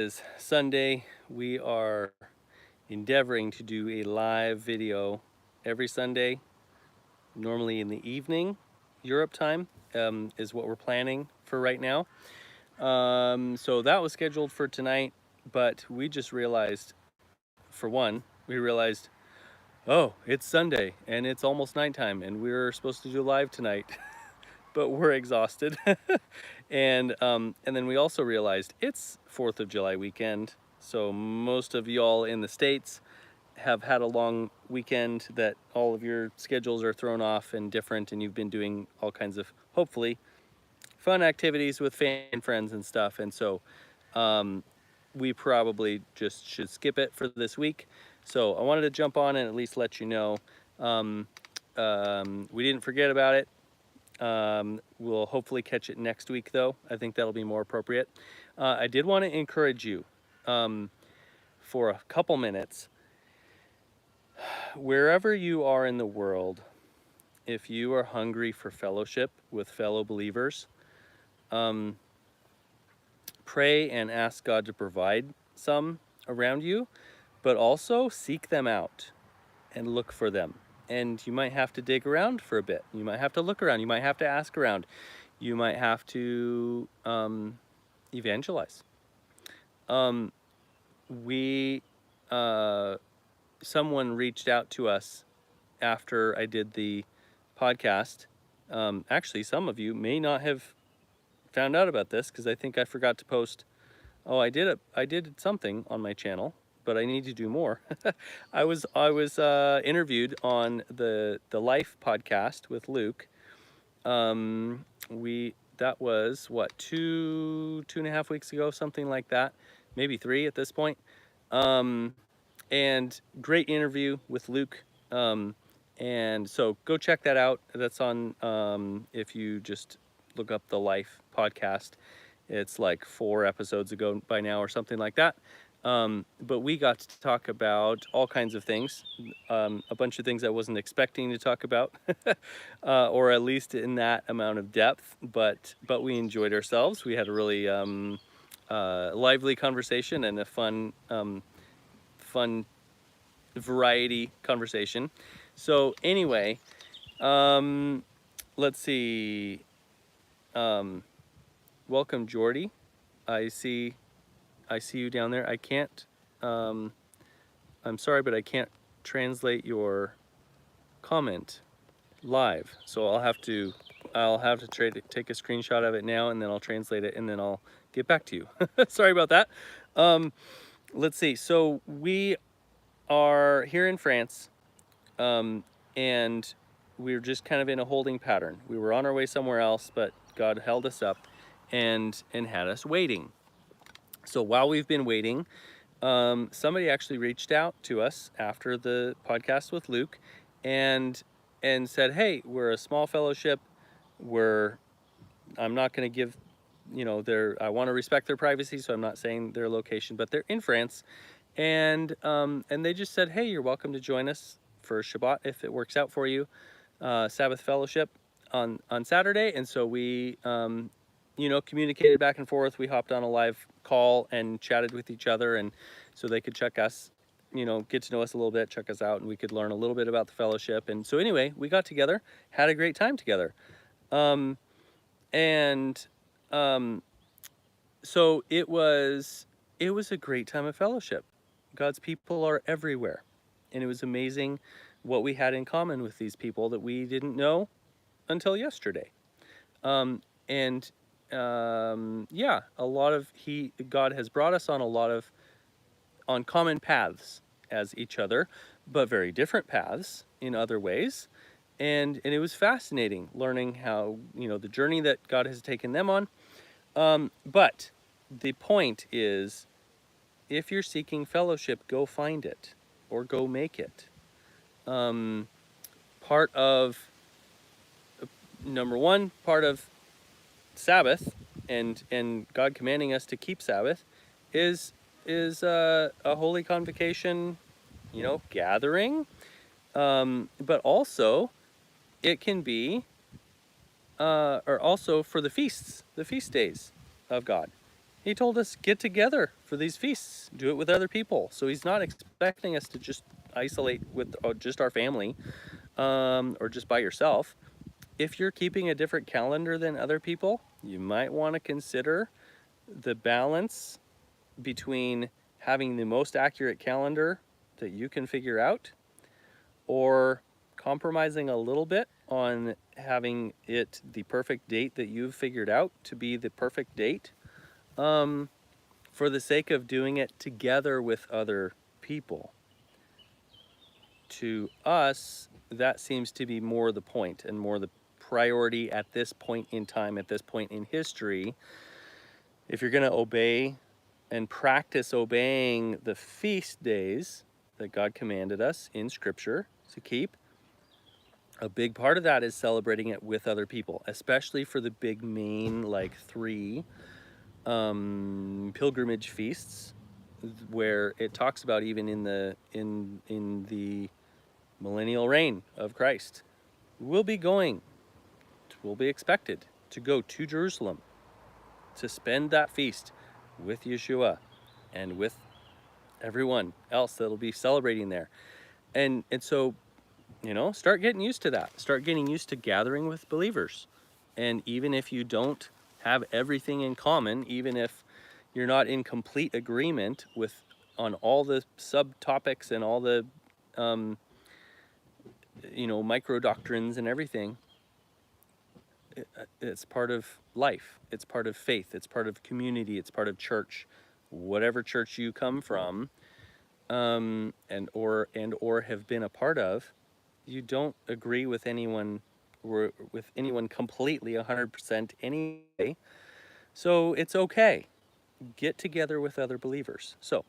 is Sunday. We are endeavoring to do a live video every Sunday, normally in the evening, Europe time, is what we're planning for right now. So that was scheduled for tonight, but we just realized, for one, oh, it's Sunday and it's almost nighttime and we're supposed to do live tonight. But we're exhausted. and then we also realized it's 4th of July weekend. So most of y'all in the States have had a long weekend that all of your schedules are thrown off and different, and you've been doing all kinds of, hopefully, fun activities with family and friends and stuff. And so we probably just should skip it for this week. So I wanted to jump on and at least let you know. We didn't forget about it. We'll hopefully catch it next week, though. I think that'll be more appropriate. I did want to encourage you for a couple minutes. Wherever you are in the world, if you are hungry for fellowship with fellow believers, pray and ask God to provide some around you, but also seek them out and look for them. And you might have to dig around for a bit. You might have to look around. You might have to ask around. You might have to evangelize. Someone reached out to us after I did the podcast. Actually, some of you may not have found out about this because I think I forgot to post. Oh, I did something on my channel, but I need to do more. I was interviewed on the Life podcast with Luke. That was what, two and a half weeks ago, something like that, maybe 3 at this point. And great interview with Luke. And so go check that out. That's on if you just look up the Life podcast. It's like 4 episodes ago by now or something like that. But we got to talk about all kinds of things, a bunch of things I wasn't expecting to talk about, or at least in that amount of depth, but we enjoyed ourselves. We had a really lively conversation and a fun variety conversation. So anyway, let's see. Welcome, Jordy. I see you down there. I can't, I'm sorry, but I can't translate your comment live. So I'll have to take a screenshot of it now, and then I'll translate it, and then I'll get back to you. Sorry about that. Let's see. So we are here in France, and we're just kind of in a holding pattern. We were on our way somewhere else, but God held us up and had us waiting. So while we've been waiting, somebody actually reached out to us after the podcast with Luke and said, hey, we're a small fellowship. I'm not going to give, I want to respect their privacy, so I'm not saying their location, but they're in France. And they just said, hey, you're welcome to join us for Shabbat if it works out for you, Sabbath fellowship on Saturday. And so we, communicated back and forth. We hopped on a live call and chatted with each other, and so they could check us, get to know us a little bit, check us out, and we could learn a little bit about the fellowship. And so anyway, we got together, had a great time together. So it was a great time of fellowship. God's people are everywhere. And it was amazing what we had in common with these people that we didn't know until yesterday. God has brought us on common paths as each other, but very different paths in other ways. And it was fascinating learning how, the journey that God has taken them on. But the point is, if you're seeking fellowship, go find it or go make it. Part of Sabbath and God commanding us to keep Sabbath is a holy convocation, gathering. But also it can be, or also for the feast days of God. He told us get together for these feasts, do it with other people. So he's not expecting us to just isolate with just our family, or just by yourself. If you're keeping a different calendar than other people, you might want to consider the balance between having the most accurate calendar that you can figure out, or compromising a little bit on having it the perfect date that you've figured out to be the perfect date, for the sake of doing it together with other people. To us, that seems to be more the point and more the priority at this point in time, at this point in history. If you're going to obey and practice obeying the feast days that God commanded us in Scripture to keep, a big part of that is celebrating it with other people, especially for the big main, like 3 pilgrimage feasts, where it talks about even in the millennial reign of Christ, we'll be expected to go to Jerusalem to spend that feast with Yeshua and with everyone else that'll be celebrating there. And so, start getting used to that. Start getting used to gathering with believers. And even if you don't have everything in common, even if you're not in complete agreement on all the subtopics and all the micro doctrines and everything, it's part of life. It's part of faith. It's part of community. It's part of church, whatever church you come from, and or have been a part of. You don't agree with anyone completely 100% anyway, so it's okay. Get together with other believers. So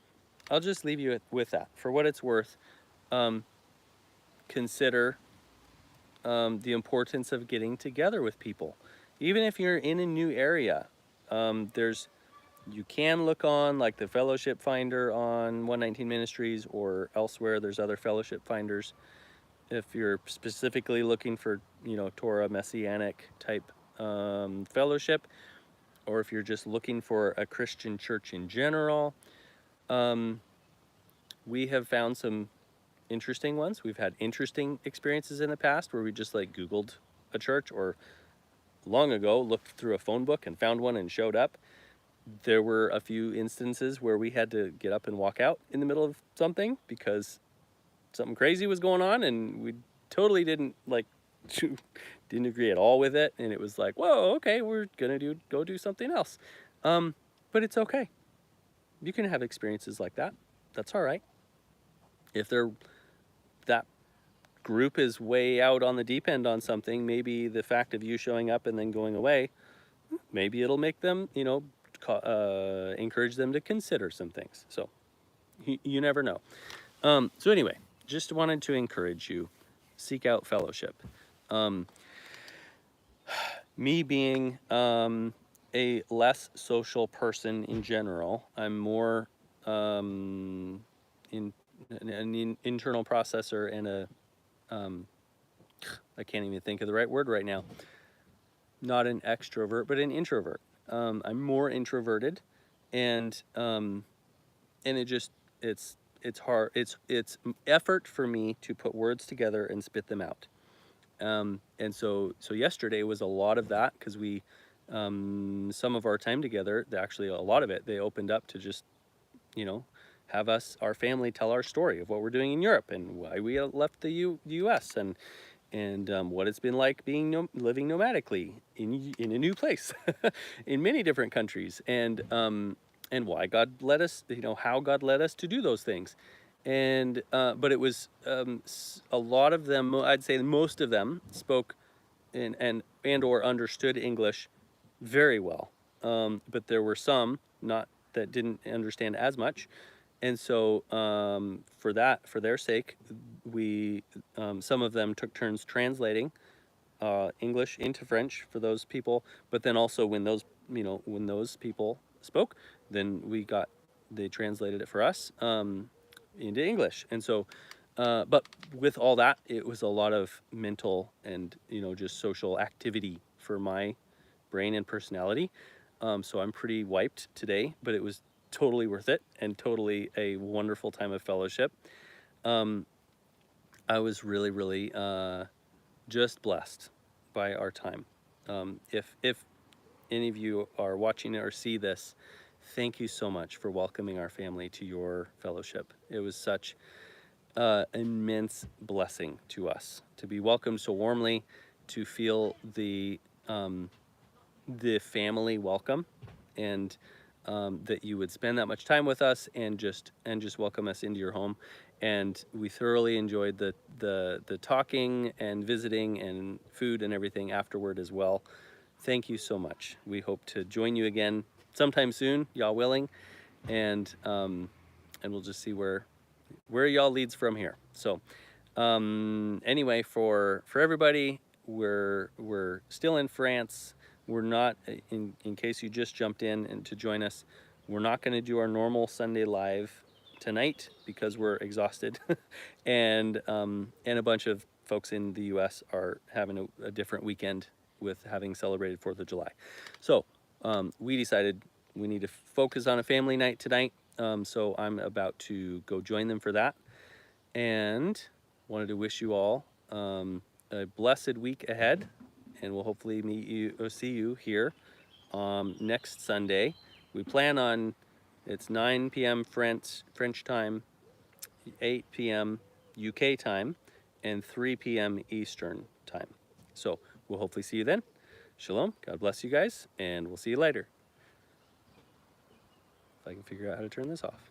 I'll just leave you with that. For what it's worth, consider the importance of getting together with people. Even if you're in a new area, you can look on like the Fellowship Finder on 119 Ministries or elsewhere. There's other fellowship finders. If you're specifically looking for, Torah Messianic type fellowship, or if you're just looking for a Christian church in general, we have found some interesting ones. We've had interesting experiences in the past where we just like Googled a church, or long ago looked through a phone book and found one and showed up. There were a few instances where we had to get up and walk out in the middle of something because something crazy was going on and we totally didn't agree at all with it, and it was like, whoa, okay, we're gonna go do something else. But it's okay. You can have experiences like that. That's all right. If that group is way out on the deep end on something, maybe the fact of you showing up and then going away, maybe it'll make them, encourage them to consider some things. So you never know. So anyway, just wanted to encourage you, seek out fellowship. Me being a less social person in general, I'm more an internal processor and I can't even think of the right word right now. Not an extrovert, but an introvert. I'm more introverted, and it's hard. It's effort for me to put words together and spit them out. And so yesterday was a lot of that, because we some of our time together, actually a lot of it, they opened up to just have our family tell our story of what we're doing in Europe and why we left the U.S. and what it's been like living nomadically in a new place in many different countries, and why God led us, how God led us to do those things. And but it was a lot of them, I'd say most of them spoke and or understood English very well, but there were some that didn't understand as much. And so for their sake, we some of them took turns translating English into French for those people. But then also when those people spoke, then they translated it for us into English. And so, but with all that, it was a lot of mental and just social activity for my brain and personality. so I'm pretty wiped today, but it was totally worth it and totally a wonderful time of fellowship. I was really just blessed by our time. If any of you are watching or see this, thank you so much for welcoming our family to your fellowship. It was such immense blessing to us to be welcomed so warmly, to feel the family welcome, and that you would spend that much time with us and just welcome us into your home. And we thoroughly enjoyed the talking and visiting and food and everything afterward as well. Thank you so much. We hope to join you again sometime soon, y'all willing, and we'll just see where y'all leads from here. So anyway, for everybody, we're still in France. We're not, in case you just jumped in and to join us, we're not going to do our normal Sunday live tonight because we're exhausted, and a bunch of folks in the U.S. are having a different weekend with having celebrated 4th of July. So we decided we need to focus on a family night tonight. So I'm about to go join them for that, and wanted to wish you all a blessed week ahead, and we'll hopefully meet you or see you here next Sunday. We plan on, it's 9 p.m. French time, 8 p.m. UK time, and 3 p.m. Eastern time. So we'll hopefully see you then. Shalom, God bless you guys, and we'll see you later. If I can figure out how to turn this off.